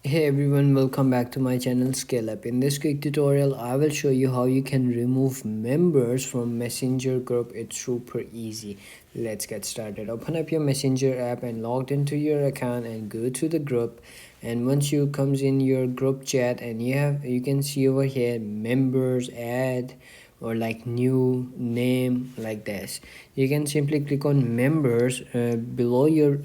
Hey everyone, welcome back to my channel Scale Up. In this quick tutorial, I will show you how you can remove members from Messenger group. It's super easy. Let's get started. Open up your Messenger app and log into your account and go to the group. And once you comes in your group chat and you can see over here members, add or like new name like this. You can simply click on members below your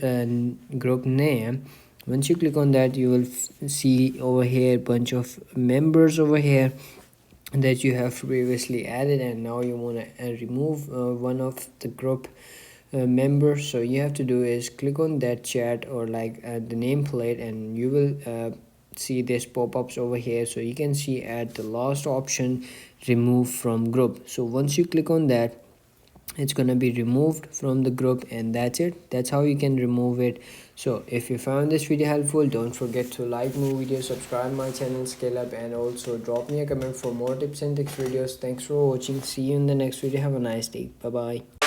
group name. Once you click on that, you will see over here bunch of members over here that you have previously added, and now you want to remove one of the group members. So you have to do is click on that chat or like the nameplate, and you will see this pop-ups over here. So you can see at the last option, remove from group. So once you click on that, it's gonna be removed from the group, and that's it. That's how you can remove it. So if you found this video helpful, don't forget to like my video, subscribe my channel Scale Up, and also drop me a comment for more tips and tricks videos. Thanks for watching. See you in the next video. Have a nice day. Bye bye.